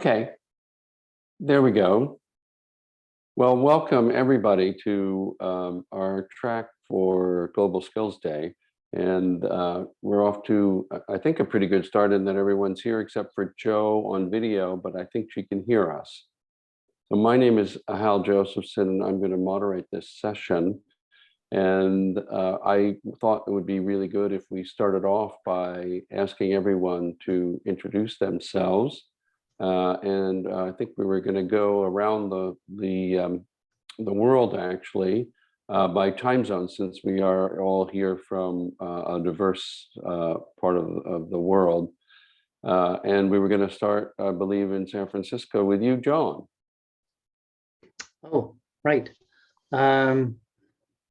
Okay, there we go. Well, welcome everybody to our track for Global Skills Day. And we're off to, I think, a pretty good start in that everyone's here except for Joe on video, but I think she can hear us. So my name is Hal Josephson, and I'm going to moderate this session. And I thought it would be really good if we started off by asking everyone to introduce themselves. I think we were going to go around the world actually by time zone, since we are all here from a diverse part of the world. And we were going to start, I believe, in San Francisco with you, John. Oh, right.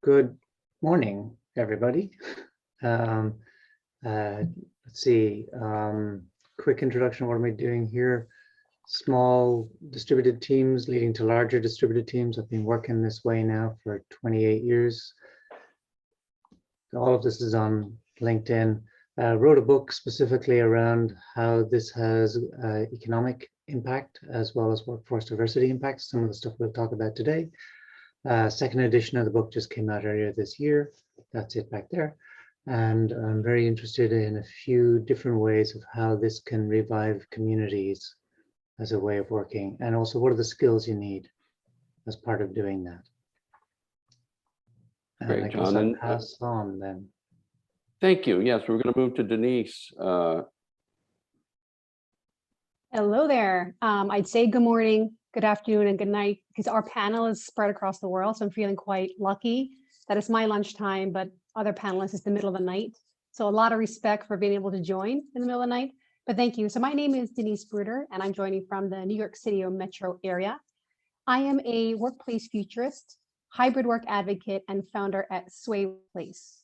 Good morning, everybody. Let's see. Quick introduction. What am I doing here? Small distributed teams leading to larger distributed teams. I've been working this way now for 28 years. All of this is on LinkedIn. Wrote a book specifically around how this has economic impact as well as workforce diversity impacts, some of the stuff we'll talk about today. Second edition of the book just came out earlier this year. That's it back there. And I'm very interested in a few different ways of how this can revive communities as a way of working, and also what are the skills you need as part of doing that. And Great, I guess John. I'll pass on then. Thank you. Yes, we're going to move to Denise. Hello there. I'd say good morning, good afternoon, and good night, because our panel is spread across the world. So I'm feeling quite lucky that it's my lunchtime, but other panelists it's the middle of the night. So a lot of respect for being able to join in the middle of the night. But thank you. So my name is Denise Brouder, and I'm joining from the New York City metro area. I am a workplace futurist, hybrid work advocate, and founder at Sway Place.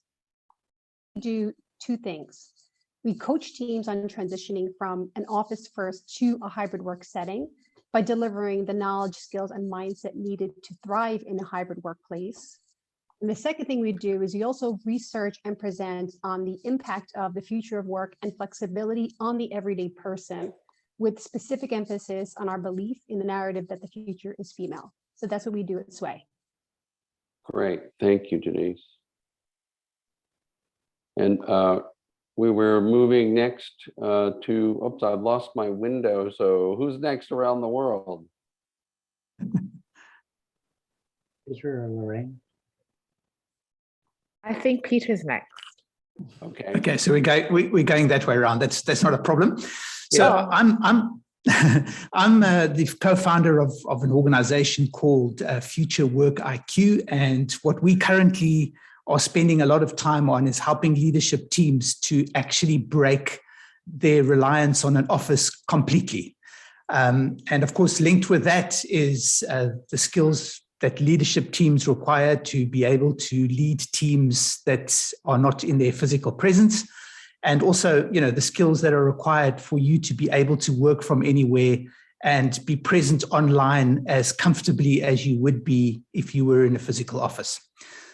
We do two things. We coach teams on transitioning from an office first to a hybrid work setting by delivering the knowledge, skills, and mindset needed to thrive in a hybrid workplace. And the second thing we do is we also research and present on the impact of the future of work and flexibility on the everyday person, with specific emphasis on our belief in the narrative that the future is female. So that's what we do at Sway. Great. Thank you, Denise. And we were moving next to, oops, I've lost my window. So who's next around the world? Peter or Lorraine? I think Peter's next. Okay. Okay, so we're going that way around. That's not a problem. So Yeah. I'm the co-founder of an organization called FutureWork IQ, and what we currently are spending a lot of time on is helping leadership teams to actually break their reliance on an office completely. And of course, linked with that is the skills that leadership teams require to be able to lead teams that are not in their physical presence. And also, the skills that are required for you to be able to work from anywhere and be present online as comfortably as you would be if you were in a physical office.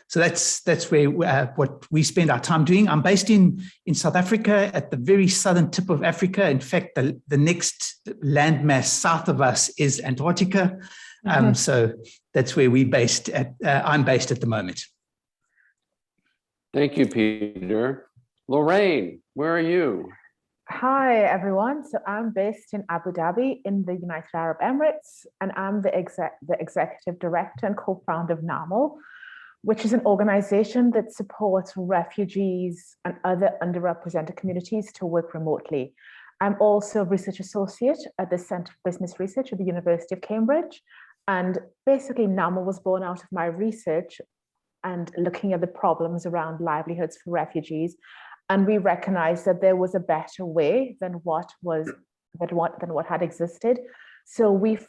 So that's where what we spend our time doing. I'm based in South Africa, at the very southern tip of Africa. In fact, the next landmass south of us is Antarctica. So that's where I'm based at the moment. Thank you, Peter. Lorraine, where are you? Hi, everyone. So I'm based in Abu Dhabi in the United Arab Emirates, and I'm the executive director and co-founder of NAMO, which is an organization that supports refugees and other underrepresented communities to work remotely. I'm also a research associate at the Center for Business Research at the University of Cambridge. And basically, NAMO was born out of my research and looking at the problems around livelihoods for refugees. And we recognized that there was a better way than what had existed. So we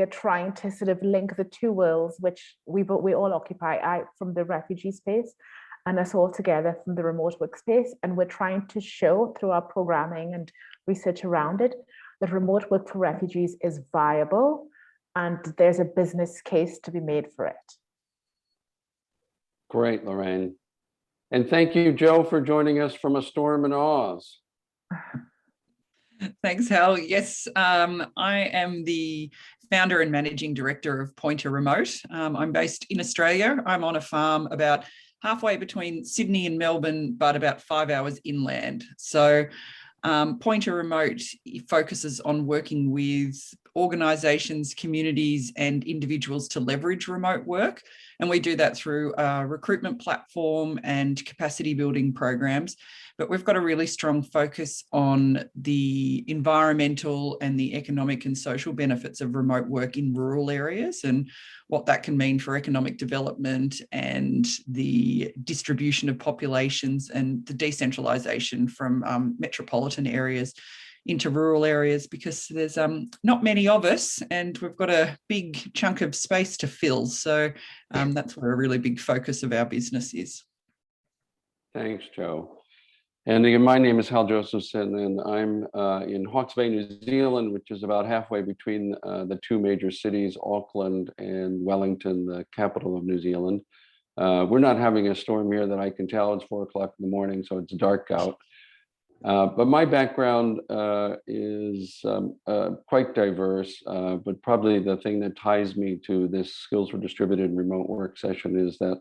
are trying to sort of link the two worlds, which we all occupy, I from the refugee space and us all together from the remote workspace. And we're trying to show through our programming and research around it that remote work for refugees is viable and there's a business case to be made for it. Great, Lorraine. And thank you, Joe, for joining us from a storm in Oz. Thanks, Hal. Yes, I am the founder and managing director of Pointer Remote. I'm based in Australia. I'm on a farm about halfway between Sydney and Melbourne, but about 5 hours inland. So Pointer Remote focuses on working with organisations, communities and individuals to leverage remote work. And we do that through a recruitment platform and capacity building programs. But we've got a really strong focus on the environmental and the economic and social benefits of remote work in rural areas and what that can mean for economic development and the distribution of populations and the decentralisation from metropolitan areas into rural areas, because there's not many of us and we've got a big chunk of space to fill. So that's where a really big focus of our business is. Thanks, Joe. And again, my name is Hal Josephson, and I'm in Hawke's Bay, New Zealand, which is about halfway between the two major cities, Auckland and Wellington, the capital of New Zealand. We're not having a storm here that I can tell. It's 4 o'clock in the morning, so it's dark out. But my background is quite diverse, but probably the thing that ties me to this Skills for Distributed Remote Work session is that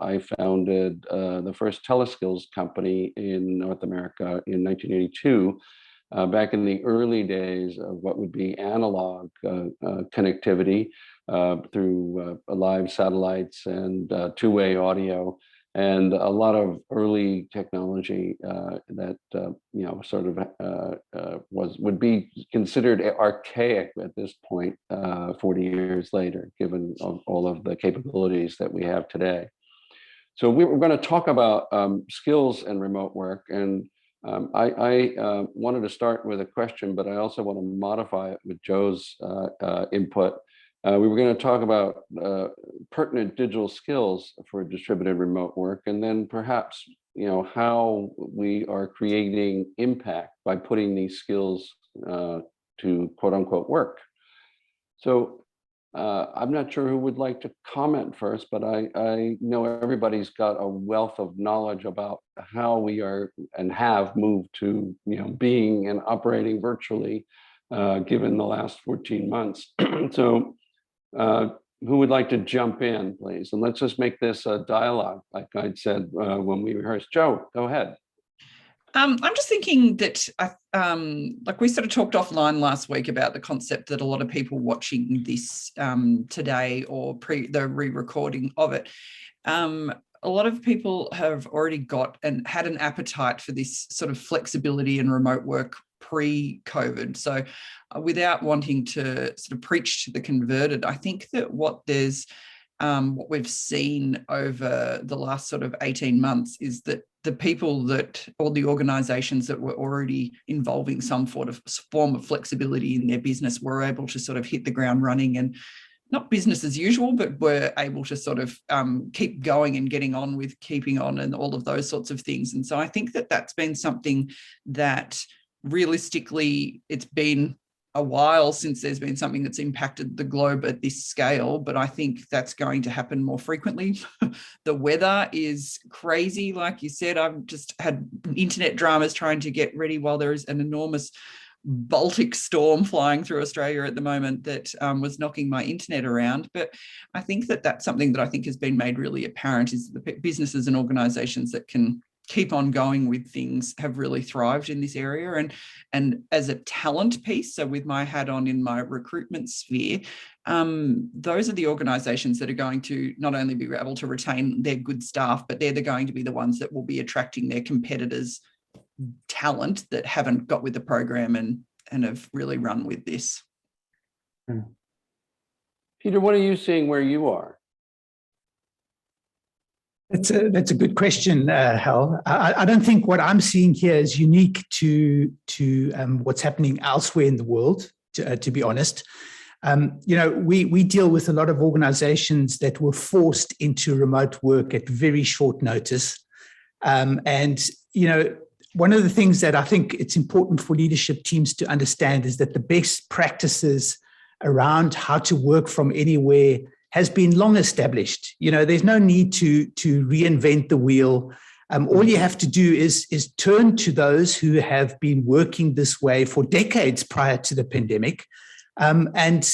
I founded the first teleskills company in North America in 1982, back in the early days of what would be analog connectivity through live satellites and two-way audio. And a lot of early technology that sort of would be considered archaic at this point 40 years later, given all of the capabilities that we have today. So we're going to talk about skills and remote work. And I wanted to start with a question, but I also want to modify it with Joe's input. We were going to talk about pertinent digital skills for distributed remote work, and then perhaps, how we are creating impact by putting these skills to quote unquote work. So I'm not sure who would like to comment first, but I know everybody's got a wealth of knowledge about how we are and have moved to, being and operating virtually, given the last 14 months. So who would like to jump in, please? And let's just make this a dialogue, like I said when we rehearsed. Joe, go ahead. I'm just thinking that, like we sort of talked offline last week about the concept that a lot of people watching this today or the re-recording of it, a lot of people have already got and had an appetite for this sort of flexibility and remote work pre-COVID. So without wanting to sort of preach to the converted, I think that what we've seen over the last sort of 18 months is that the people or the organizations that were already involving some form of flexibility in their business were able to sort of hit the ground running, and not business as usual, but were able to sort of keep going and getting on with keeping on and all of those sorts of things. And so I think that that's been something that realistically, it's been a while since there's been something that's impacted the globe at this scale, but I think that's going to happen more frequently. The weather is crazy. Like you said, I've just had internet dramas trying to get ready while there is an enormous Baltic storm flying through Australia at the moment that was knocking my internet around. But I think that that's something that I think has been made really apparent, is the businesses and organizations that can keep on going with things have really thrived in this area. And as a talent piece, so with my hat on in my recruitment sphere, those are the organizations that are going to not only be able to retain their good staff, but they're going to be the ones that will be attracting their competitors' talent that haven't got with the program and have really run with this. Peter, what are you seeing where you are? That's a good question, Hal. I don't think what I'm seeing here is unique to what's happening elsewhere in the world, to be honest. We deal with a lot of organizations that were forced into remote work at very short notice. One of the things that I think it's important for leadership teams to understand is that the best practices around how to work from anywhere has been long established. There's no need to reinvent the wheel. All you have to do is turn to those who have been working this way for decades prior to the pandemic, and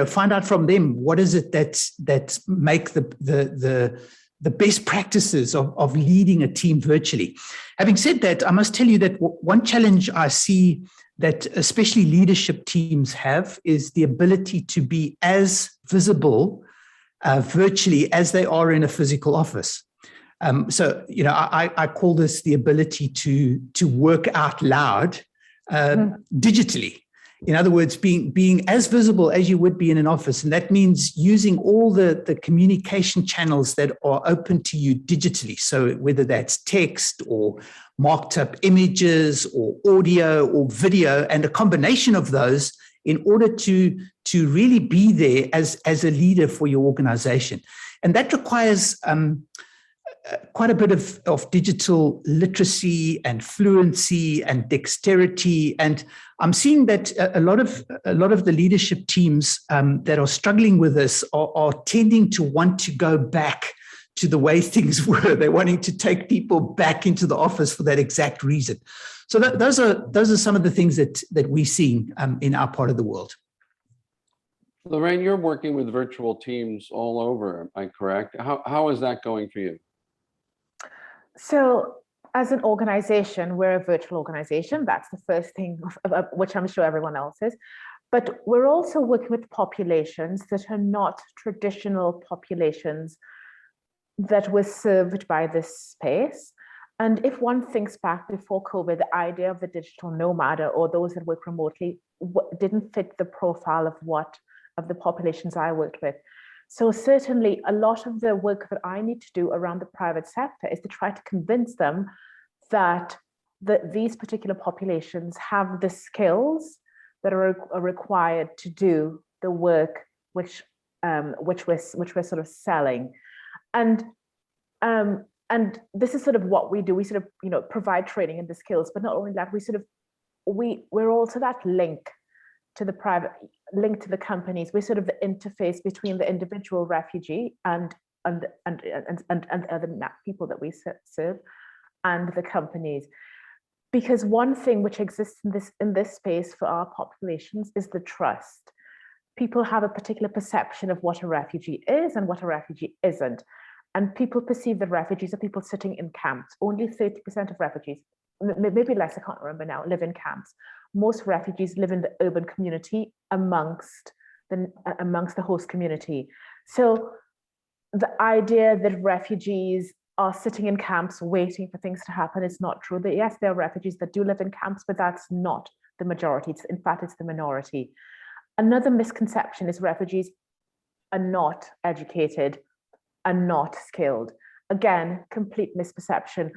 find out from them what is it that make the best practices of leading a team virtually. Having said that, I must tell you that one challenge I see that especially leadership teams have is the ability to be as visible virtually as they are in a physical office. I call this the ability to work out loud digitally. In other words, being as visible as you would be in an office. And that means using all the communication channels that are open to you digitally. So whether that's text or marked up images or audio or video, and a combination of those in order to really be there as a leader for your organization. And that requires quite a bit of digital literacy and fluency and dexterity. And I'm seeing that a lot of the leadership teams that are struggling with this are tending to want to go back to the way things were. They're wanting to take people back into the office for that exact reason. So those are some of the things that we're seeing in our part of the world. Lorraine, you're working with virtual teams all over, am I correct? How is that going for you? So as an organization, we're a virtual organization. That's the first thing, which I'm sure everyone else is. But we're also working with populations that are not traditional populations that were served by this space. And if one thinks back before COVID, the idea of the digital nomad or those that work remotely didn't fit the profile of the populations I worked with. So certainly a lot of the work that I need to do around the private sector is to try to convince them that these particular populations have the skills that are required to do the work which we're sort of selling. And this is sort of what we do. We sort of provide training in the skills, but not only that, we're also that link to the private, link to the companies. We're sort of the interface between the individual refugee and other people that we serve and the companies. Because one thing which exists in this space for our populations is the trust. People have a particular perception of what a refugee is and what a refugee isn't. And people perceive that refugees are people sitting in camps. Only 30% of refugees, maybe less, I can't remember now, live in camps. Most refugees live in the urban community amongst the host community. So the idea that refugees are sitting in camps waiting for things to happen is not true. That yes, there are refugees that do live in camps, but that's not the majority. In fact, it's the minority. Another misconception is refugees are not educated, are not skilled. Again, complete misperception.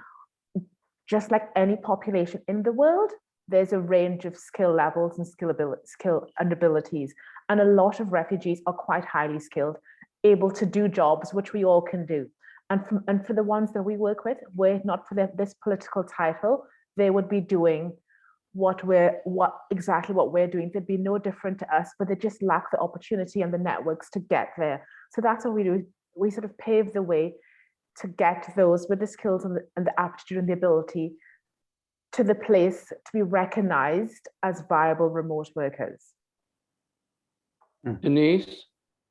Just like any population in the world, there's a range of skill levels and skill and abilities. And a lot of refugees are quite highly skilled, able to do jobs which we all can do. And for the ones that we work with, were not for this political title, they would be doing exactly what we're doing. They'd be no different to us, but they just lack the opportunity and the networks to get there. So that's what we do. We sort of pave the way to get those with the skills and the aptitude and the ability to the place to be recognized as viable remote workers. Denise,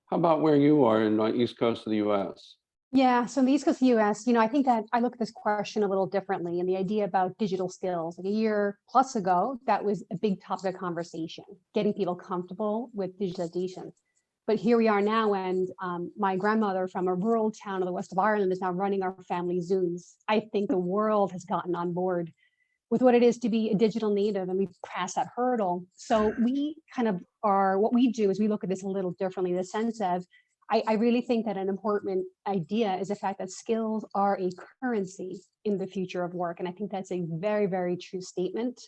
how about where you are in the East Coast of the US? Yeah, so in the East Coast of the US, I think that I look at this question a little differently, and the idea about digital skills. Like a year plus ago, that was a big topic of conversation, getting people comfortable with digitalization. But here we are now, and my grandmother from a rural town of the west of Ireland is now running our family Zooms. I think the world has gotten on board with what it is to be a digital native, and we've passed that hurdle. So we kind of what we do is we look at this a little differently, in the sense of, I really think that an important idea is the fact that skills are a currency in the future of work. And I think that's a very, very true statement.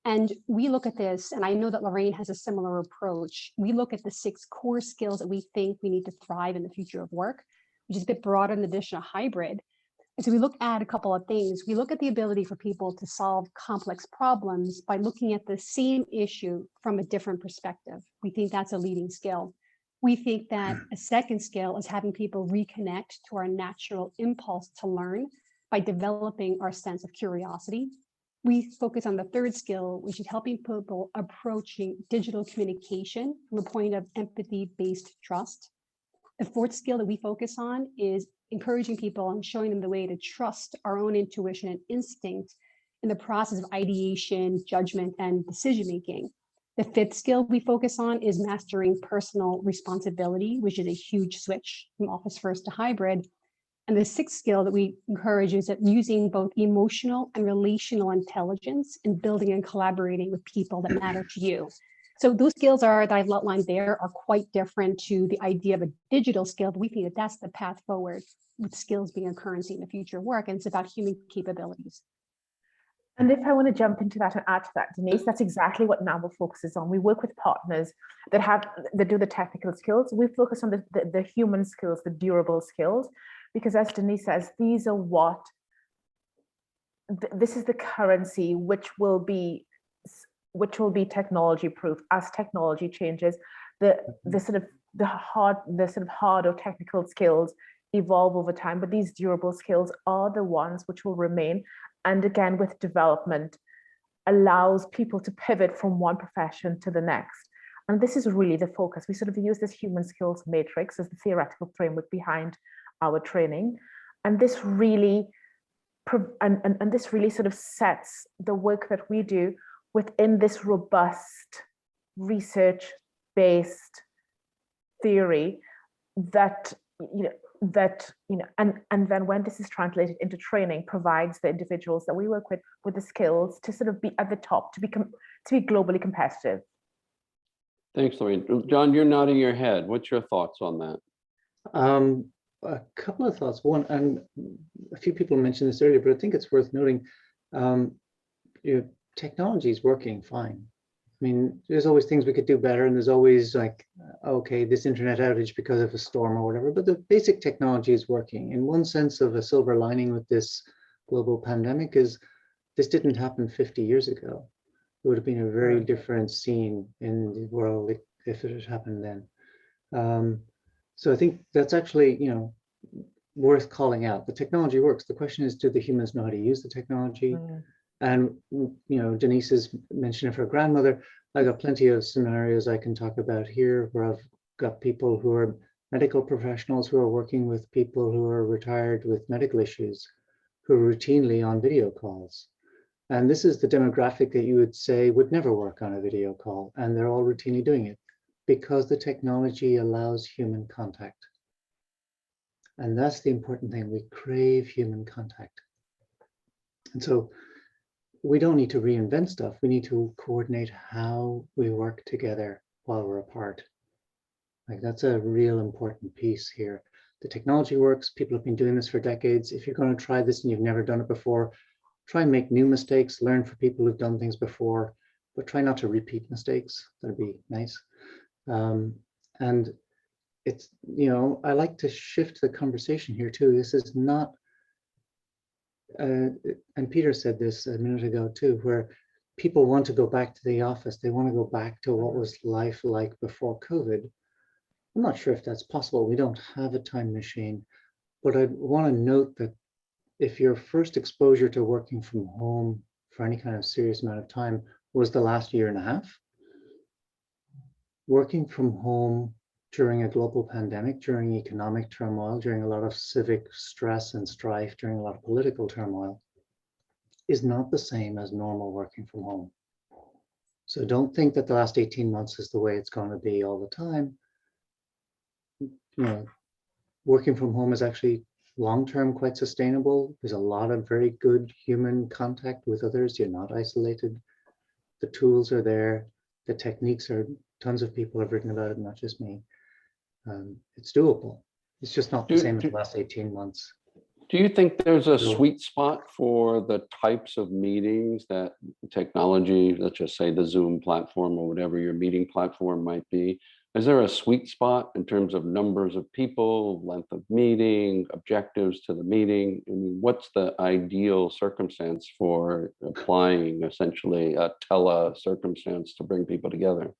And we look at this, and I know that Lorraine has a similar approach. We look at the 6 core skills that we think we need to thrive in the future of work, which is a bit broader than the additional hybrid. And so we look at a couple of things. We look at the ability for people to solve complex problems by looking at the same issue from a different perspective. We think that's a leading skill. We think that a second skill is having people reconnect to our natural impulse to learn by developing our sense of curiosity. We focus on the third skill, which is helping people approaching digital communication from a point of empathy-based trust. The fourth skill that we focus on is encouraging people and showing them the way to trust our own intuition and instinct in the process of ideation, judgment, and decision-making. The fifth skill we focus on is mastering personal responsibility, which is a huge switch from office first to hybrid. And the sixth skill that we encourage is that using both emotional and relational intelligence in building and collaborating with people that matter to you. So those skills that I've outlined there are quite different to the idea of a digital skill, but we think that that's the path forward, with skills being a currency in the future work, and it's about human capabilities. And if I want to jump into that and add to that, Denise, that's exactly what NAML focuses on. We work with partners that do the technical skills. We focus on the human skills, the durable skills, because as Denise says, these are this is the currency which will be technology proof as technology changes. The hard or technical skills evolve over time, but these durable skills are the ones which will remain. And again, with development, allows people to pivot from one profession to the next. And this is really the focus. We sort of use this human skills matrix as the theoretical framework behind our training. And this really, this really sort of sets the work that we do within this robust research-based theory that, and then when this is translated into training, provides the individuals that we work with the skills to sort of be at the top, to be globally competitive. Thanks, Lorraine. John, you're nodding your head. What's your thoughts on that? A couple of thoughts. One, and a few people mentioned this earlier, but I think it's worth noting, technology is working fine. I mean, there's always things we could do better, and there's always like, okay, this internet outage because of a storm or whatever, but the basic technology is working. In one sense of a silver lining with this global pandemic is this didn't happen 50 years ago. It would have been a very different scene in the world if it had happened then. So I think that's actually, worth calling out. The technology works. The question is, do the humans know how to use the technology? And, Denise has mentioned of her grandmother. I got plenty of scenarios I can talk about here where I've got people who are medical professionals who are working with people who are retired with medical issues, who are routinely on video calls. And this is the demographic that you would say would never work on a video call. And they're all routinely doing it because the technology allows human contact. And that's the important thing. We crave human contact. And so we don't need to reinvent stuff. We need to coordinate how we work together while we're apart. Like, that's a real important piece here. The technology works. People have been doing this for decades. If you're going to try this and you've never done it before, try and make new mistakes, learn from people who've done things before, but try not to repeat mistakes. That'd be nice. And it's, I like to shift the conversation here too. This is not, and Peter said this a minute ago too, where people want to go back to the office. They want to go back to what was life like before COVID. I'm not sure if that's possible. We don't have a time machine, but I want to note that if your first exposure to working from home for any kind of serious amount of time was the last year and a half, working from home during a global pandemic, during economic turmoil, during a lot of civic stress and strife, during a lot of political turmoil, is not the same as normal working from home. So don't think that the last 18 months is the way it's going to be all the time. Working from home is actually long-term quite sustainable. There's a lot of very good human contact with others. You're not isolated. The tools are there. The techniques are, tons of people have written about it, not just me. It's doable. It's just not the same as the last 18 months. Do you think there's a sweet spot for the types of meetings that technology, let's just say the Zoom platform or whatever your meeting platform might be? Is there a sweet spot in terms of numbers of people, length of meeting, objectives to the meeting? I mean, what's the ideal circumstance for applying essentially a tele-circumstance to bring people together?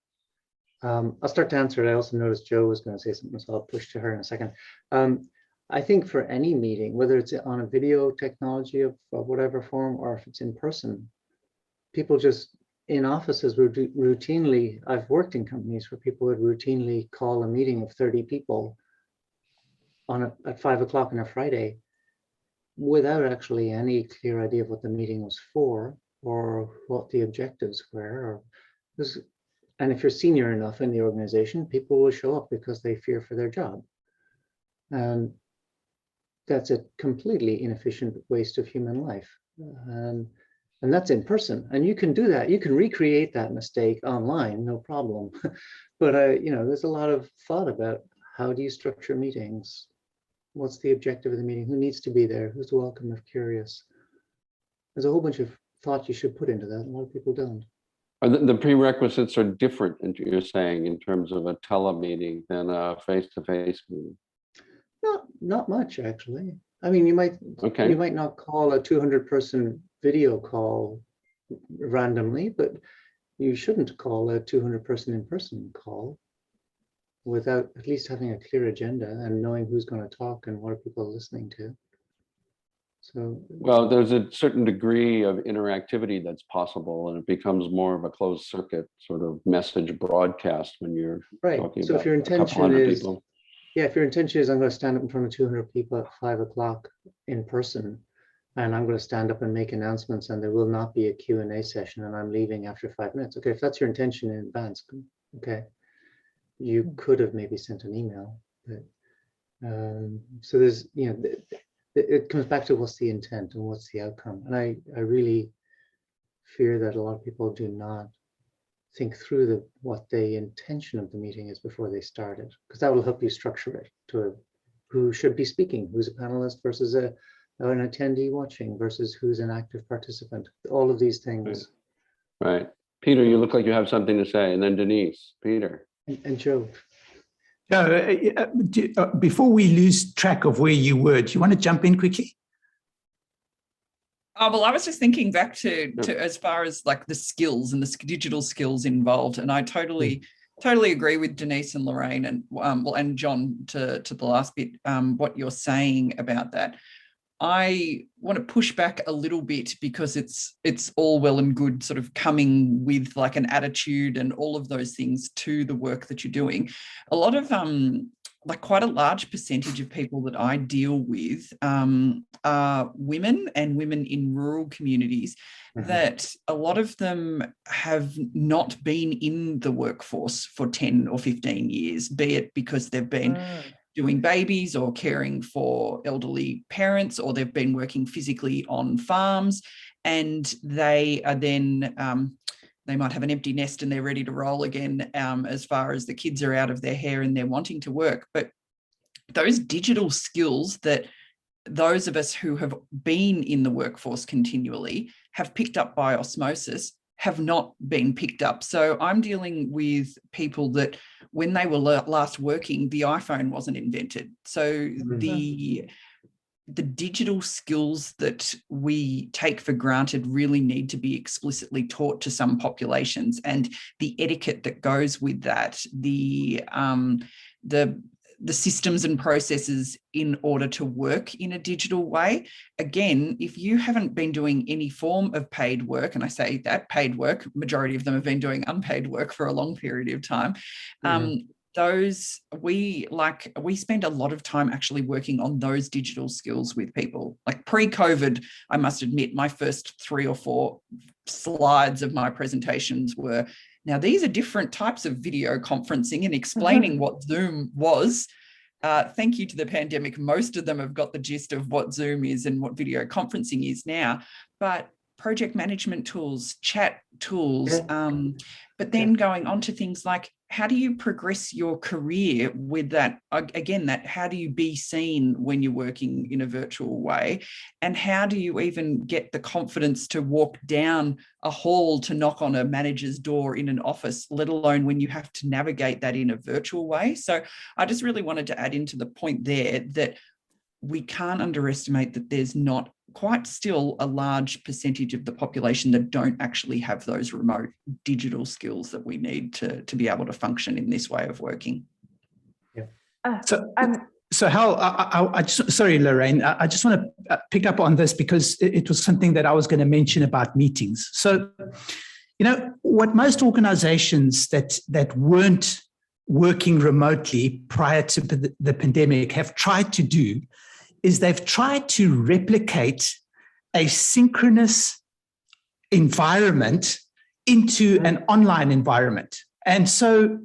I'll start to answer it. I also noticed Joe was going to say something, so I'll push to her in a second. I think for any meeting, whether it's on a video technology of whatever form, or if it's in person, people just in offices would routinely, I've worked in companies where people would routinely call a meeting of 30 people at 5 o'clock on a Friday without actually any clear idea of what the meeting was for or what the objectives were. And if you're senior enough in the organization, people will show up because they fear for their job. And that's a completely inefficient waste of human life. And that's in person. And you can do that. You can recreate that mistake online, no problem. But there's a lot of thought about how do you structure meetings? What's the objective of the meeting? Who needs to be there? Who's welcome if curious? There's a whole bunch of thought you should put into that. A lot of people don't. Are the prerequisites are different, you're saying, in terms of a telemeeting than a face-to-face meeting? Not much, actually. I mean, you might not call a 200-person video call randomly, but you shouldn't call a 200-person in-person call without at least having a clear agenda and knowing who's going to talk and what are people listening to. So, well, there's a certain degree of interactivity that's possible, and it becomes more of a closed circuit sort of message broadcast when you're talking so about if your a couple intention hundred is, people. Yeah, if your intention is I'm going to stand up in front of 200 people at 5 o'clock in person, and I'm going to stand up and make announcements, and there will not be a Q&A session, and I'm leaving after 5 minutes. Okay, if that's your intention in advance, okay, you could have maybe sent an email. But, so there's, it comes back to what's the intent and what's the outcome. And I really fear that a lot of people do not think through what the intention of the meeting is before they start it, because that will help you structure it to who should be speaking, who's a panelist versus an attendee watching versus who's an active participant. All of these things. Right. Peter, you look like you have something to say, and then Denise. Peter. And Joe. Before we lose track of where you were, do you want to jump in quickly? Oh, well, I was just thinking back to as far as like the skills and the digital skills involved, and I totally agree with Denise and Lorraine and and John to the last bit, what you're saying about that. I want to push back a little bit, because it's all well and good sort of coming with like an attitude and all of those things to the work that you're doing. A lot of like quite a large percentage of people that I deal with are women, and women in rural communities, that a lot of them have not been in the workforce for 10 or 15 years, be it because they've been doing babies or caring for elderly parents, or they've been working physically on farms, and they are then they might have an empty nest and they're ready to roll again, as far as the kids are out of their hair and they're wanting to work. But those digital skills that those of us who have been in the workforce continually have picked up by osmosis have not been picked up. So I'm dealing with people that when they were last working, the iPhone wasn't invented. So the digital skills that we take for granted really need to be explicitly taught to some populations, and the etiquette that goes with that, the systems and processes in order to work in a digital way. Again, if you haven't been doing any form of paid work, and I say that paid work, majority of them have been doing unpaid work for a long period of time, we spend a lot of time actually working on those digital skills with people. Like pre-COVID, I must admit, my first 3 or 4 slides of my presentations were, now these are different types of video conferencing, and explaining what Zoom was. Thank you to the pandemic, most of them have got the gist of what Zoom is and what video conferencing is now. But project management tools, chat tools, but then going on to things like, how do you progress your career with that? Again, that how do you be seen when you're working in a virtual way? And how do you even get the confidence to walk down a hall to knock on a manager's door in an office, let alone when you have to navigate that in a virtual way? So I just really wanted to add into the point there that we can't underestimate that there's not quite still a large percentage of the population that don't actually have those remote digital skills that we need to be able to function in this way of working. Yeah. So Hal, I just, sorry, Lorraine, I just want to pick up on this because it was something that I was going to mention about meetings. So, you know, what most organizations that weren't working remotely prior to the pandemic have tried to do is they've tried to replicate a synchronous environment into an online environment. And so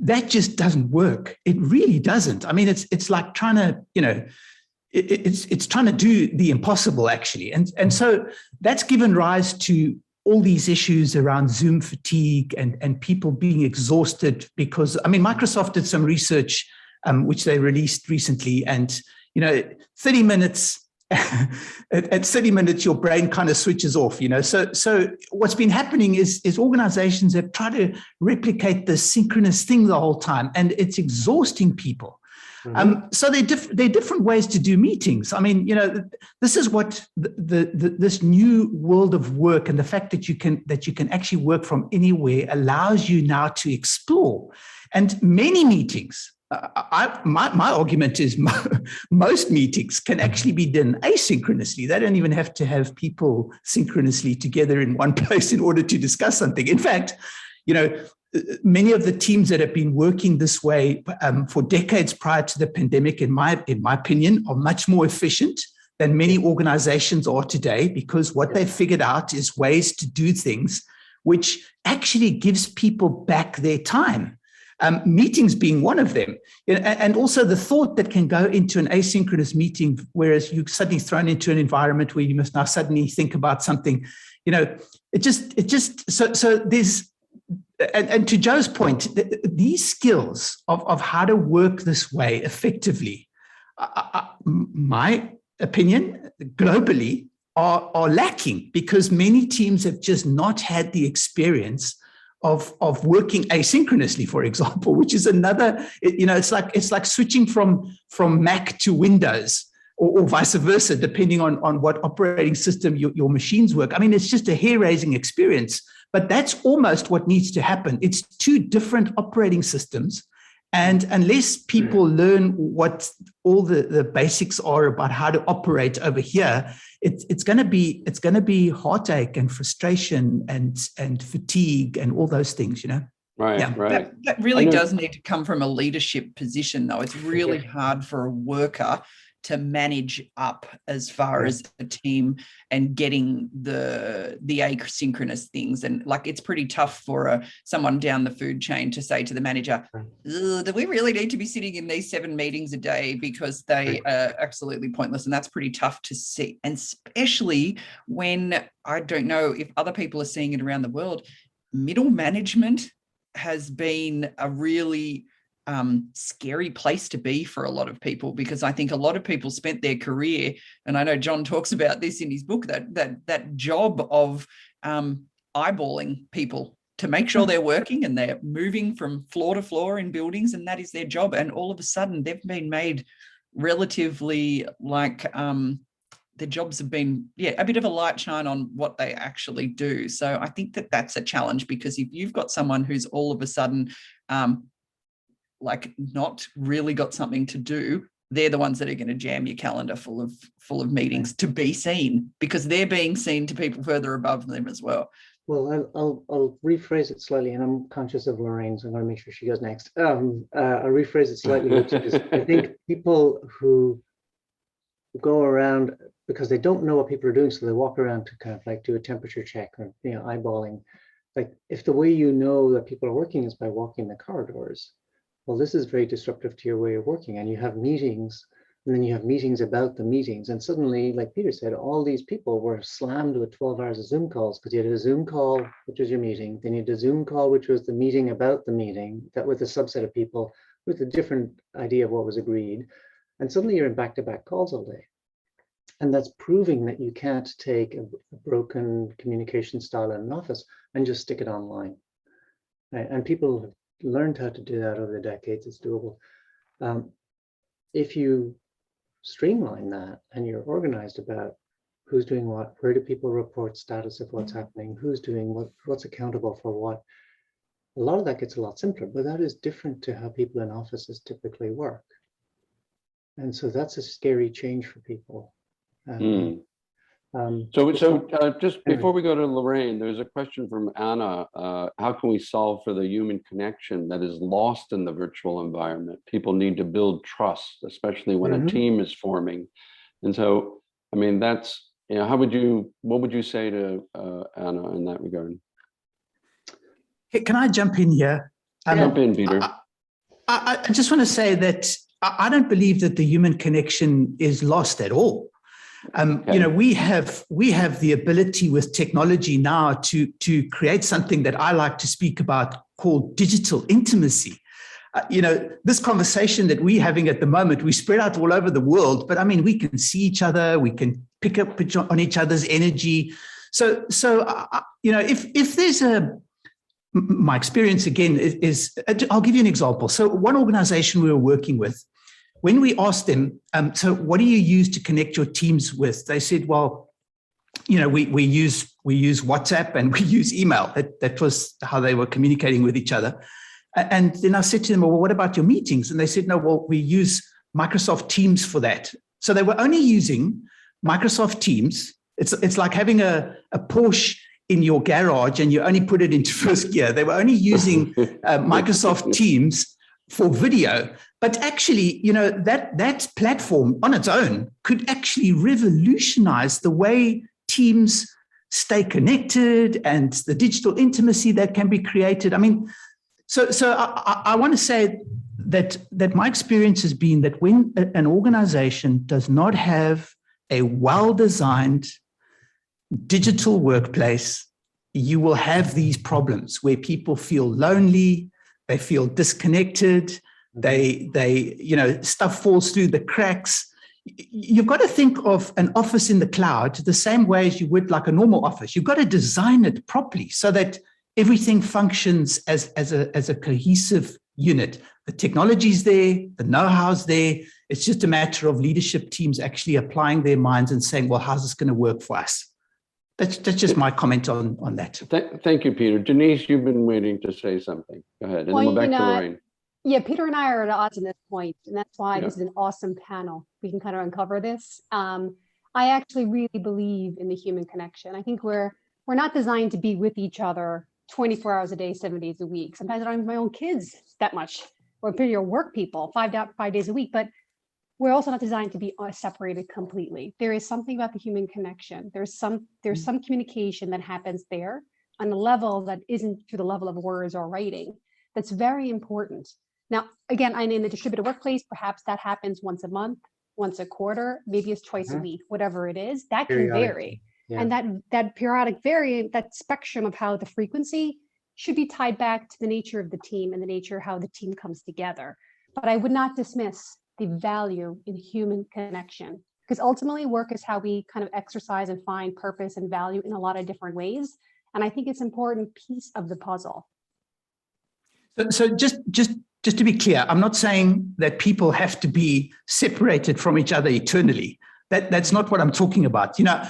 that just doesn't work. It really doesn't. I mean, it's like trying to, you know, it's trying to do the impossible, actually. And so that's given rise to all these issues around Zoom fatigue and people being exhausted because, I mean, Microsoft did some research which they released recently, and, you know, 30 minutes, at 30 minutes, your brain kind of switches off, you know. So what's been happening is organizations have tried to replicate the synchronous thing the whole time, and it's exhausting people. So there are different ways to do meetings. I mean, you know, this is what this new world of work and the fact that you can actually work from anywhere allows you now to explore. And many meetings, my argument is most meetings can actually be done asynchronously. They don't even have to have people synchronously together in one place in order to discuss something. In fact, you know, many of the teams that have been working this way for decades prior to the pandemic, in my opinion, are much more efficient than many organizations are today, because what they've figured out is ways to do things which actually gives people back their time. Meetings being one of them. And also the thought that can go into an asynchronous meeting, whereas you're suddenly thrown into an environment where you must now suddenly think about something, you know, so there's, and to Joe's point, these skills of how to work this way effectively, my opinion, globally, are lacking, because many teams have just not had the experience of working asynchronously, for example, which is another, you know, it's like switching from Mac to Windows, or vice versa, depending on what operating system your machines work. I mean, it's just a hair-raising experience, but that's almost what needs to happen. It's two different operating systems, and unless people learn what all the basics are about how to operate over here, it's going to be heartache and frustration and fatigue and all those things, you know. Right, Yeah. right. That really does need to come from a leadership position, though. It's really hard for a worker to manage up as far as a team and getting the asynchronous things. And like, it's pretty tough for someone down the food chain to say to the manager, do we really need to be sitting in these 7 meetings a day, because they are absolutely pointless. And that's pretty tough to see. And especially when, I don't know if other people are seeing it around the world, middle management has been a really scary place to be for a lot of people, because I think a lot of people spent their career, and I know John talks about this in his book, that job of eyeballing people to make sure they're working and they're moving from floor to floor in buildings, and that is their job. And all of a sudden they've been made relatively like their jobs have been, a bit of a light shine on what they actually do. So I think that that's a challenge, because if you've got someone who's all of a sudden like not really got something to do, they're the ones that are going to jam your calendar full of meetings to be seen, because they're being seen to people further above them as well. Well, I'll rephrase it slightly, and I'm conscious of Lorraine, so I'm going to make sure she goes next. I'll rephrase it slightly, which is, I think people who go around because they don't know what people are doing, so they walk around to kind of like do a temperature check or, you know, eyeballing. Like, if the way you know that people are working is by walking the corridors, well, this is very disruptive to your way of working. And you have meetings, and then you have meetings about the meetings. And suddenly, like Peter said, all these people were slammed with 12 hours of Zoom calls, because you had a Zoom call, which was your meeting. Then you had a Zoom call, which was the meeting about the meeting, that with a subset of people with a different idea of what was agreed. And suddenly you're in back-to-back calls all day. And that's proving that you can't take a broken communication style in an office and just stick it online. Right? And people have learned how to do that over the decades. It's doable. If you streamline that and you're organized about who's doing what, where do people report status of what's happening, who's doing what, what's accountable for what, a lot of that gets a lot simpler. But that is different to how people in offices typically work. And so that's a scary change for people. Mm. So Just anyway. before we go to Lorraine, there's a question from Anna. How can we solve for the human connection that is lost in the virtual environment? People need to build trust, especially when a team is forming. And so, I mean, that's, you know, what would you say to Anna in that regard? Can I jump in here? Jump in, Peter. I just want to say that I don't believe that the human connection is lost at all. Okay. You know, we have the ability with technology now to create something that I like to speak about called digital intimacy. You know, this conversation that we're having at the moment, we spread out all over the world, but I mean, we can see each other, we can pick up on each other's energy. So you know, if there's my experience again is, I'll give you an example. So one organization we were working with, when we asked them, so what do you use to connect your teams with? They said, well, you know, we use WhatsApp and we use email. That was how they were communicating with each other. And then I said to them, well, what about your meetings? And they said, no, well, we use Microsoft Teams for that. So they were only using Microsoft Teams. It's like having a Porsche in your garage and you only put it into first gear. They were only using Microsoft Teams for video. But actually, you know, that platform on its own could actually revolutionize the way teams stay connected and the digital intimacy that can be created. I mean, so I want to say that my experience has been that when an organization does not have a well-designed digital workplace, you will have these problems where people feel lonely, they feel disconnected, they you know, stuff falls through the cracks. You've got to think of an office in the cloud the same way as you would like a normal office. You've got to design it properly so that everything functions as a cohesive unit. The technology's there, the know-how's there. It's just a matter of leadership teams actually applying their minds and saying, well, how's this going to work for us? That's just my comment on that. Thank you, Peter. Denise, you've been waiting to say something. Go ahead, and Well, then we're back you to know, Lorraine. Yeah, Peter and I are at odds on this point, and that's why Yeah. this is an awesome panel. We can kind of uncover this. I actually really believe in the human connection. I think we're not designed to be with each other 24 hours a day, 7 days a week. Sometimes I don't have my own kids that much, or your work people 5 days a week, but we're also not designed to be separated completely. There is something about the human connection. There's some communication that happens there on a level that isn't to the level of words or writing. That's very important. Now, again, I'm in a distributed workplace. Perhaps that happens once a month, once a quarter, maybe it's twice a week, whatever it is. That can vary. Yeah. And that periodic variant, that spectrum of how the frequency should be tied back to the nature of the team and the nature of how the team comes together. But I would not dismiss the value in human connection, because ultimately work is how we kind of exercise and find purpose and value in a lot of different ways. And I think it's an important piece of the puzzle. So just to be clear, I'm not saying that people have to be separated from each other eternally. That's not what I'm talking about. You know,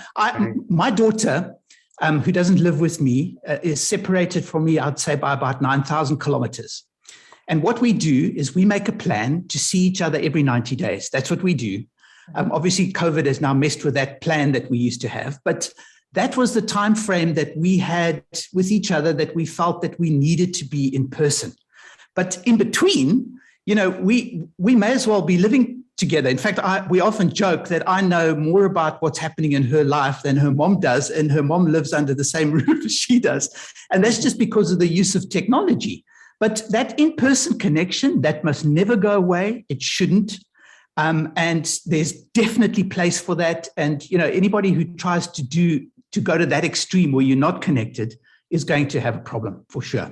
my daughter, who doesn't live with me, is separated from me, I'd say, by about 9,000 kilometers. And what we do is we make a plan to see each other every 90 days. That's what we do. Obviously, COVID has now messed with that plan that we used to have, but that was the time frame that we had with each other that we felt that we needed to be in person. But in between, you know, we may as well be living together. In fact, we often joke that I know more about what's happening in her life than her mom does, and her mom lives under the same roof as she does. And that's just because of the use of technology. But that in-person connection, that must never go away. It shouldn't. And there's definitely place for that. And, you know, anybody who tries to go to that extreme where you're not connected is going to have a problem for sure.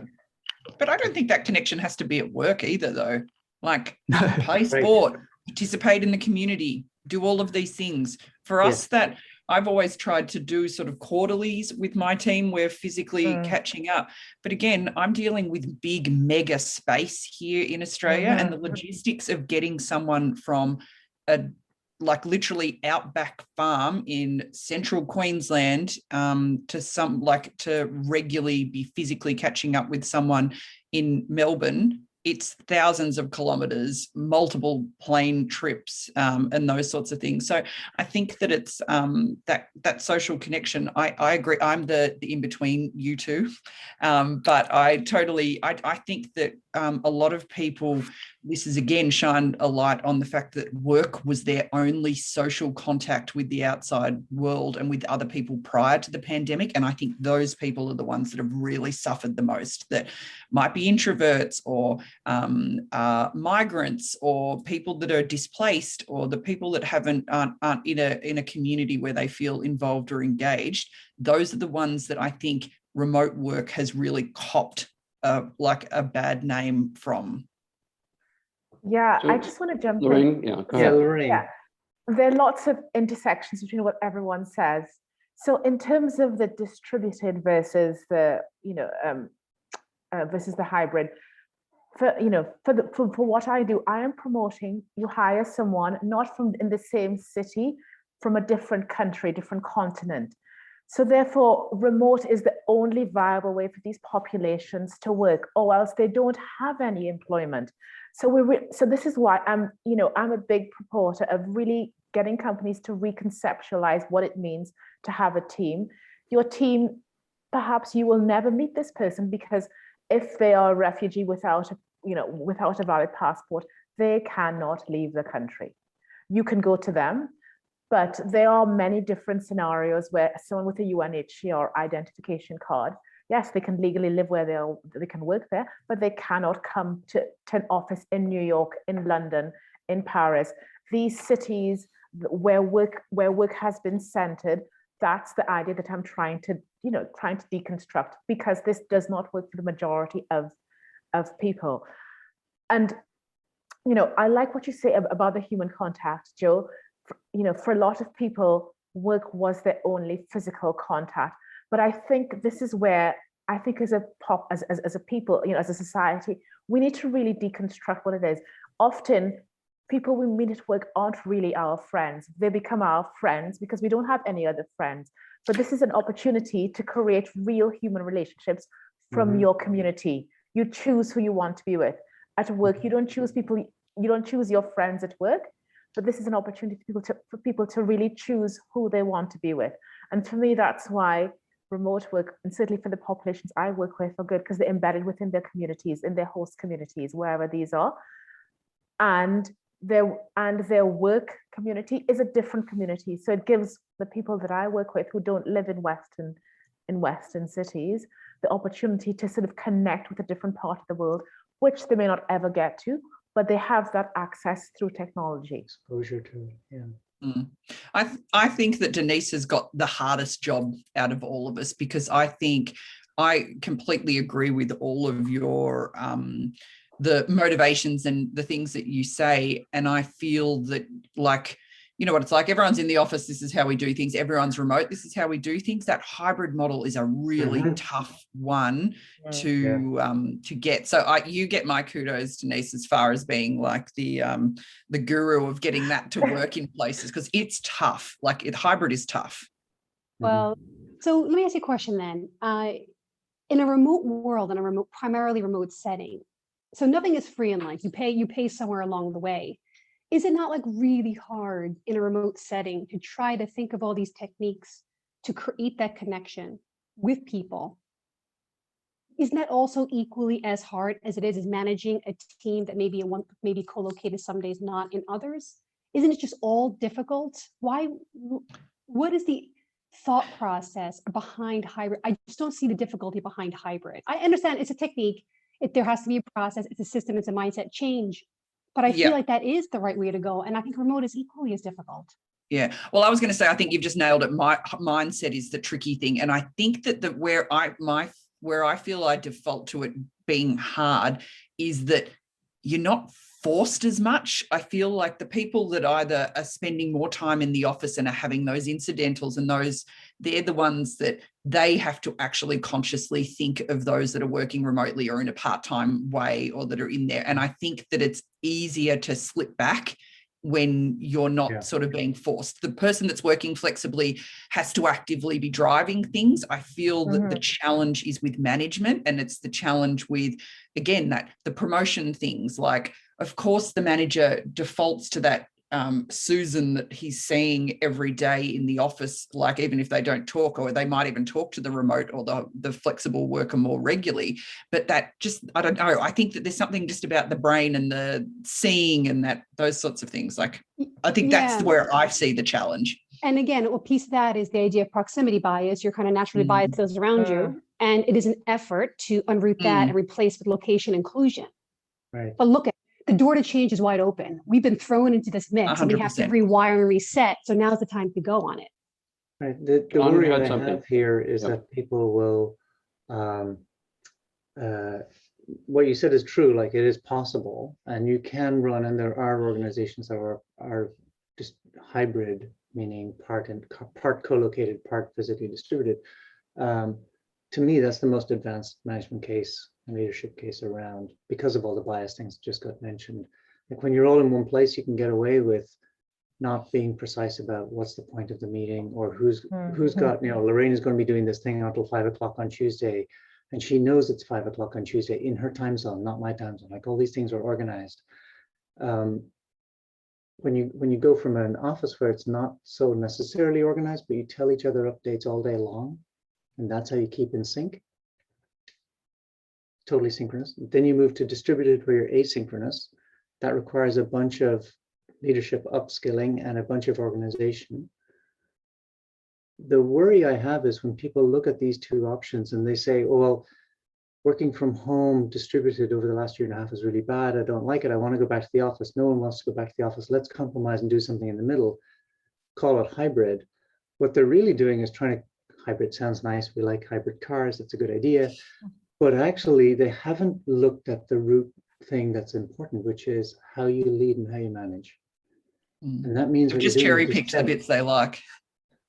But I don't think that connection has to be at work either, though. Like, play sport, participate in the community, do all of these things. For us, that I've always tried to do sort of quarterlies with my team. We're physically catching up. But again, I'm dealing with big mega space here in Australia, and the logistics of getting someone from a like literally outback farm in central Queensland to regularly be physically catching up with someone in Melbourne it's thousands of kilometers, multiple plane trips, and those sorts of things. So I think that it's that social connection. I agree. I'm the in between you two, but I think that a lot of people, this has again shined a light on the fact that work was their only social contact with the outside world and with other people prior to the pandemic. And I think those people are the ones that have really suffered the most, that might be introverts or migrants or people that are displaced or the people that aren't in a community where they feel involved or engaged. Those are the ones that I think remote work has really copped like a bad name from. Yeah, So, I just want to jump in. Lorraine, yeah, go ahead. Lorraine. Yeah, there are lots of intersections between what everyone says. So in terms of the distributed versus the, versus the hybrid, for what I do, I am promoting you hire someone not from in the same city, from a different country, different continent. So therefore, remote is the only viable way for these populations to work, or else they don't have any employment. So so this is why I'm a big proponent of really getting companies to reconceptualize what it means to have a team. Your team, perhaps you will never meet this person, because if they are a refugee without a valid passport, they cannot leave the country. You can go to them, but there are many different scenarios where someone with a UNHCR identification card, yes, they can legally live where they can work there, but they cannot come to an office in New York, in London, in Paris. These cities where work has been centered, that's the idea that I'm trying to deconstruct, because this does not work for the majority of people. And I like what you say about the human contact, Joe. For a lot of people, work was their only physical contact. But I think this is where I think as a people, as a society, we need to really deconstruct what it is. Often people we meet at work aren't really our friends. They become our friends because we don't have any other friends. But this is an opportunity to create real human relationships from your community. You choose who you want to be with. At work, you don't choose people, you don't choose your friends at work, but this is an opportunity for people to really choose who they want to be with. And for me, that's why remote work, and certainly for the populations I work with, are good, because they're embedded within their communities, in their host communities, wherever these are. And their work community is a different community. So it gives the people that I work with who don't live in Western cities the opportunity to sort of connect with a different part of the world, which they may not ever get to, but they have that access through technology. Exposure to it, yeah. I think that Denise has got the hardest job out of all of us, because I think I completely agree with all of your the motivations and the things that you say. And I feel that, like, you know what it's like, everyone's in the office, this is how we do things, everyone's remote, this is how we do things. That hybrid model is a really tough one to get. So you get my kudos, Denise, as far as being like the guru of getting that to work in places, because it's tough. Like hybrid is tough. Well, so let me ask you a question then. In a remote world, in a primarily remote setting, so nothing is free in life. You pay somewhere along the way. Is it not like really hard in a remote setting to try to think of all these techniques to create that connection with people? Isn't that also equally as hard as it is managing a team that maybe maybe co-located some days, not in others? Isn't it just all difficult? What is the thought process behind hybrid? I just don't see the difficulty behind hybrid. I understand it's a technique. There has to be a process. It's a system. It's a mindset change. But I feel like that is the right way to go. And I think remote is equally as difficult. Yeah. Well, I was going to say, I think you've just nailed it. My mindset is the tricky thing. And I think that where I feel I default to it being hard is that you're not forced as much. I feel like the people that either are spending more time in the office and are having those incidentals, and they're the ones that they have to actually consciously think of those that are working remotely or in a part-time way, or that are in there. And I think that it's easier to slip back when you're not Yeah. sort of being forced. The person that's working flexibly has to actively be driving things. I feel that the challenge is with management, and it's the challenge with, again, that the promotion things. Like, of course, the manager defaults to that Susan that he's seeing every day in the office, like even if they don't talk, or they might even talk to the remote or the flexible worker more regularly. But that just, I don't know, I think that there's something just about the brain and the seeing and that those sorts of things. Like, I think that's where I see the challenge. And again, a piece of that is the idea of proximity bias. You're kind of naturally biased to those around you. And it is an effort to unroot that and replace with location inclusion. Right. But look at the door to change is wide open. We've been thrown into this mix and we have to 100%. rewire and reset. So now's the time to go on it. Right. The John, you worry had I something. have here is Yep. that people will, what you said is true, like it is possible and you can run, and there are organizations that are just hybrid, meaning part co-located, part physically distributed. To me, that's the most advanced management case and leadership case around, because of all the bias things that just got mentioned. Like when you're all in one place, you can get away with not being precise about what's the point of the meeting, or who's got, Lorraine is going to be doing this thing until 5 o'clock on Tuesday, and she knows it's 5 o'clock on Tuesday in her time zone, not my time zone. Like all these things are organized. When you go from an office where it's not so necessarily organized, but you tell each other updates all day long, and that's how you keep in sync, totally synchronous. Then you move to distributed where you're asynchronous. That requires a bunch of leadership upskilling and a bunch of organization. The worry I have is when people look at these two options and they say, oh, well, working from home distributed over the last year and a half is really bad. I don't like it. I want to go back to the office. No one wants to go back to the office. Let's compromise and do something in the middle. Call it hybrid. What they're really doing is trying to, hybrid sounds nice. We like hybrid cars. That's a good idea. But actually, they haven't looked at the root thing that's important, which is how you lead and how you manage. And that means They've just cherry picked the bits they like.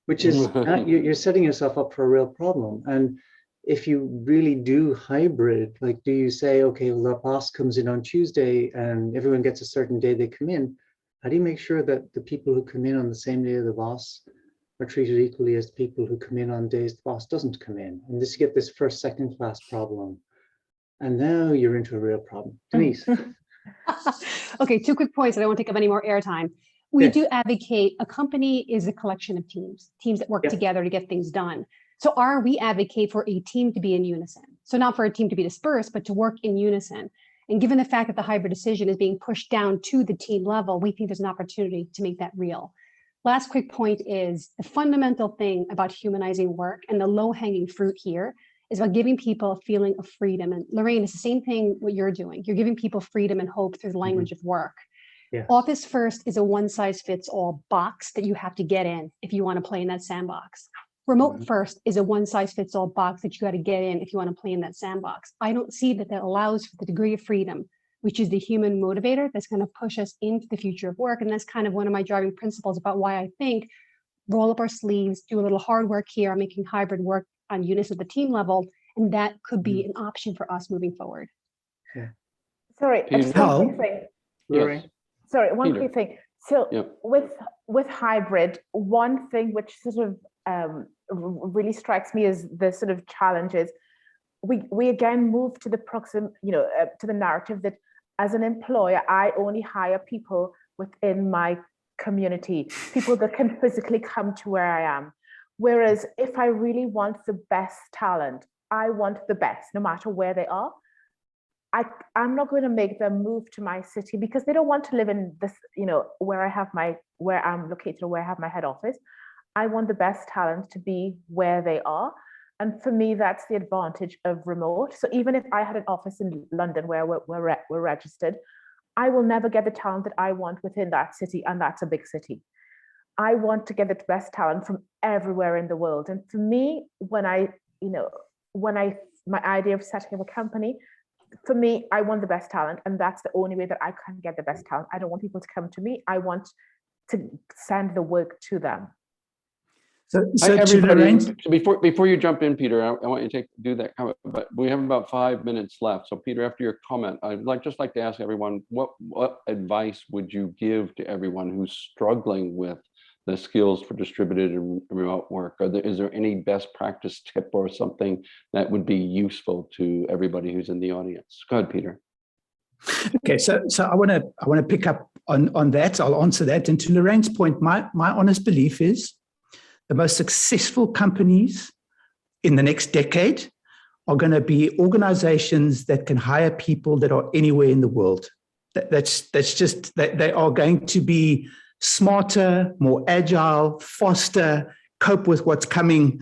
Which is, you're setting yourself up for a real problem. And if you really do hybrid, like, do you say, okay, well, the boss comes in on Tuesday and everyone gets a certain day they come in? How do you make sure that the people who come in on the same day of the boss are treated equally as the people who come in on days the boss doesn't come in? And this, you get this first, second class problem. And now you're into a real problem. Denise. Okay, 2 quick points. I don't want to take up any more airtime. We do advocate, a company is a collection of teams that work together to get things done. So we advocate for a team to be in unison. So not for a team to be dispersed, but to work in unison. And given the fact that the hybrid decision is being pushed down to the team level, we think there's an opportunity to make that real. Last quick point is the fundamental thing about humanizing work, and the low-hanging fruit here is about giving people a feeling of freedom. And Lorraine, it's the same thing what you're doing. You're giving people freedom and hope through the language of work. Yes. Office first is a one-size-fits-all box that you have to get in if you want to play in that sandbox. Remote first is a one-size-fits-all box that you got to get in if you want to play in that sandbox. I don't see that allows for the degree of freedom, which is the human motivator that's going to push us into the future of work. And that's kind of one of my driving principles about why I think roll up our sleeves, do a little hard work here, making hybrid work on unison at the team level, and that could be an option for us moving forward. Yeah. Sorry, just one quick thing. Lorraine. Sorry, one quick thing. So with hybrid, one thing which sort of really strikes me as the sort of challenges, we again move to the to the narrative that as an employer, I only hire people within my community, people that can physically come to where I am. Whereas if I really want the best talent, I want the best, no matter where they are. I'm not going to make them move to my city because they don't want to live in this, where I'm located or where I have my head office. I want the best talent to be where they are. And for me, that's the advantage of remote. So even if I had an office in London where we're registered, I will never get the talent that I want within that city. And that's a big city. I want to get the best talent from everywhere in the world. And for me, my idea of setting up a company, for me, I want the best talent, and that's the only way that I can get the best talent. I don't want people to come to me. I want to send the work to them. So, Hi, so to everybody. Lorraine, Before you jump in, Peter, I want you to do that comment, but we have about 5 minutes left. So Peter, after your comment, I'd just like to ask everyone, what advice would you give to everyone who's struggling with the skills for distributed and remote work? Is there any best practice tip or something that would be useful to everybody who's in the audience? Go ahead, Peter. okay, so I want to pick up on that. I'll answer that. And to Lorraine's point, my honest belief is the most successful companies in the next decade are going to be organizations that can hire people that are anywhere in the world. That's just that they are going to be smarter, more agile, faster, cope with what's coming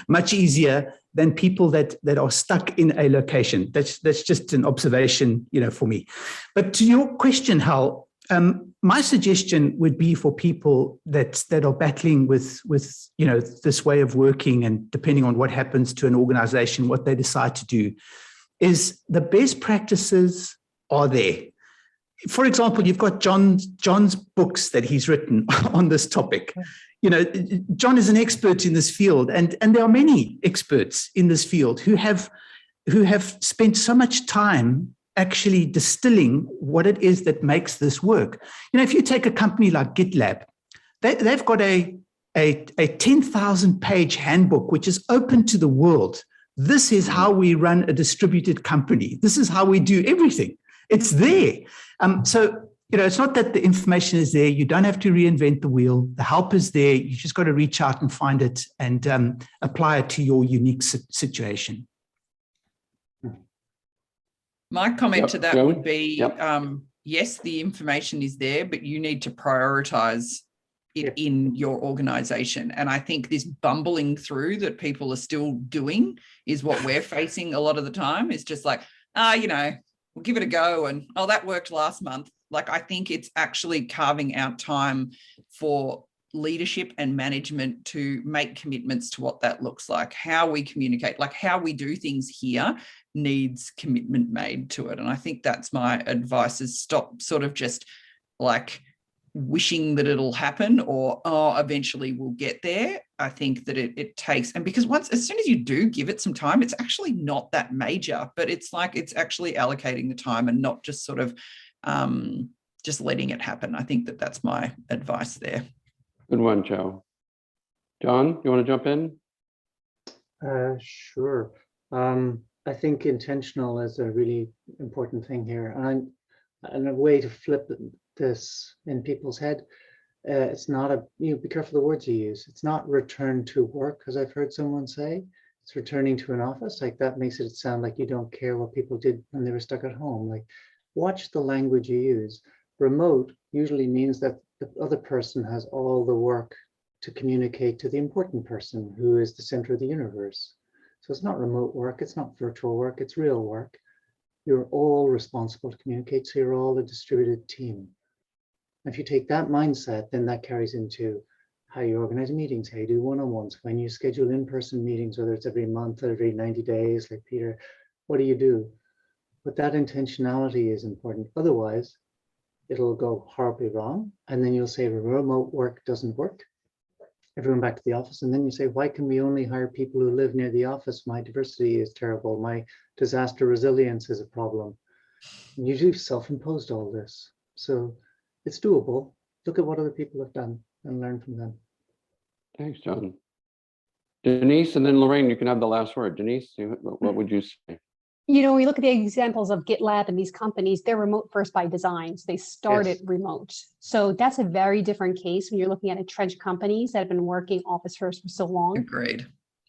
much easier than people that are stuck in a location. That's just an observation, for me. But to your question, Hal, my suggestion would be for people that are battling with this way of working, and depending on what happens to an organization, what they decide to do, is the best practices are there. For example, you've got John's books that he's written on this topic. John is an expert in this field, and there are many experts in this field who have spent so much time actually distilling what it is that makes this work. If you take a company like GitLab, they've got a 10,000-page handbook which is open to the world. This is how we run a distributed company. This is how we do everything. It's there. So it's not that the information is there. You don't have to reinvent the wheel. The help is there. You just got to reach out and find it and apply it to your unique situation. My comment to that Joey? would be, yes, the information is there, but you need to prioritize it in your organization. And I think this bumbling through that people are still doing is what we're facing a lot of the time. It's just like, we'll give it a go. And, that worked last month. Like, I think it's actually carving out time for leadership and management to make commitments to what that looks like, how we communicate, like how we do things here needs commitment made to it. And I think that's my advice, is stop sort of just like wishing that it'll happen or, eventually we'll get there. I think that it takes, and because as soon as you do give it some time, it's actually not that major, but it's like, it's actually allocating the time and not just sort of just letting it happen. I think that that's my advice there. Good one, Joe. John, you want to jump in? Sure. I think intentional is a really important thing here. And a way to flip this in people's head, it's not be careful the words you use. It's not return to work, as I've heard someone say. It's returning to an office. Like, that makes it sound like you don't care what people did when they were stuck at home. Like, watch the language you use. Remote usually means that the other person has all the work to communicate to the important person who is the center of the universe. So it's not remote work, it's not virtual work, it's real work. You're all responsible to communicate, so you're all a distributed team. If you take that mindset, then that carries into how you organize meetings, how you do one-on-ones, when you schedule in-person meetings, whether it's every month or every 90 days, like Peter, what do? But that intentionality is important. Otherwise, it'll go horribly wrong. And then you'll say remote work doesn't work. Everyone back to the office. And then you say, why can we only hire people who live near the office? My diversity is terrible. My disaster resilience is a problem. And you've self-imposed all this. So it's doable. Look at what other people have done and learn from them. Thanks, John. Denise, and then Lorraine, you can have the last word. Denise, what would you say? When you look at the examples of GitLab and these companies, they're remote first by design. So they started remote. So that's a very different case when you're looking at entrenched companies that have been working office first for so long. Agreed.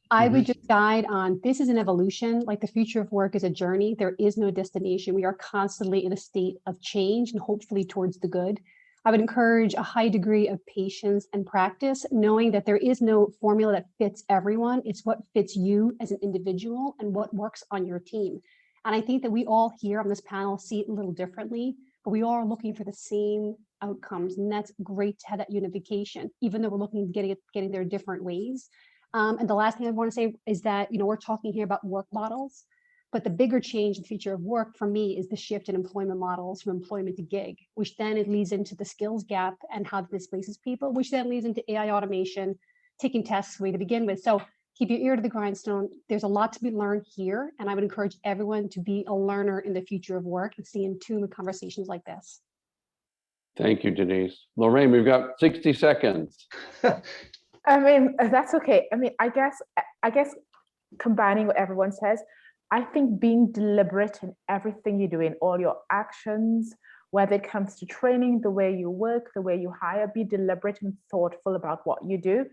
I would just guide on, this is an evolution. Like, the future of work is a journey. There is no destination. We are constantly in a state of change and hopefully towards the good. I would encourage a high degree of patience and practice, knowing that there is no formula that fits everyone. It's what fits you as an individual and what works on your team. And I think that we all here on this panel see it a little differently, but we all are looking for the same outcomes. And that's great to have that unification, even though we're looking at getting there different ways. And the last thing I want to say is that, we're talking here about work models. But the bigger change in the future of work for me is the shift in employment models from employment to gig, which then it leads into the skills gap and how this displaces people, which then leads into AI automation, taking tests way to begin with. So keep your ear to the grindstone. There's a lot to be learned here. And I would encourage everyone to be a learner in the future of work and stay in tune with conversations like this. Thank you, Denise. Lorraine, we've got 60 seconds. I mean, that's okay. I mean, I guess combining what everyone says, I think being deliberate in everything you do, in all your actions, whether it comes to training, the way you work, the way you hire, be deliberate and thoughtful about what you do.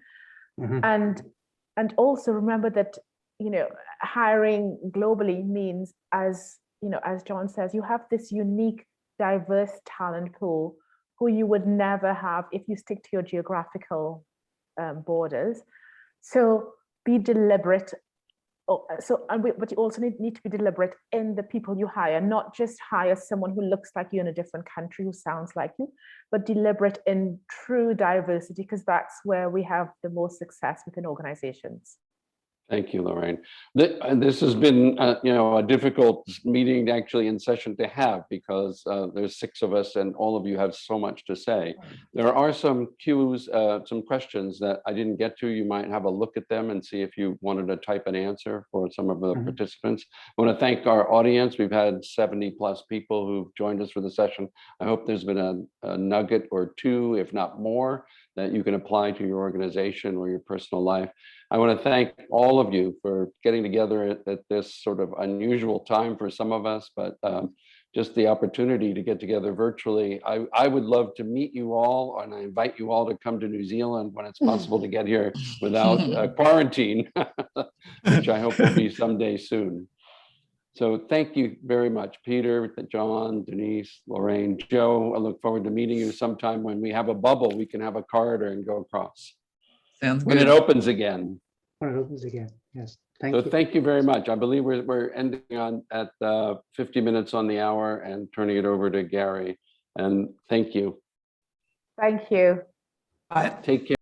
And also remember that, you know, hiring globally means, as you know, as John says, you have this unique, diverse talent pool who you would never have if you stick to your geographical borders. So be deliberate. But you also need to be deliberate in the people you hire, not just hire someone who looks like you in a different country, who sounds like you, but deliberate in true diversity, because that's where we have the most success within organizations. Thank you, Lorraine. This has been, you know, a difficult meeting actually in session to have, because there's 6 of us and all of you have so much to say. There are some cues, some questions that I didn't get to. You might have a look at them and see if you wanted to type an answer for some of the participants. I want to thank our audience. We've had 70+ people who've joined us for the session. I hope there's been a nugget or 2, if not more, that you can apply to your organization or your personal life. I want to thank all of you for getting together at this sort of unusual time for some of us, but just the opportunity to get together virtually. I would love to meet you all, and I invite you all to come to New Zealand when it's possible to get here without quarantine, which I hope will be someday soon. So thank you very much, Peter, John, Denise, Lorraine, Joe. I look forward to meeting you sometime when we have a bubble, we can have a corridor and go across. Sounds when good. it opens again. When it opens again, yes. Thank So you. thank you very much. I believe we're ending at 50 minutes on the hour and turning it over to Gary. And thank you. Thank you. Bye. Take care.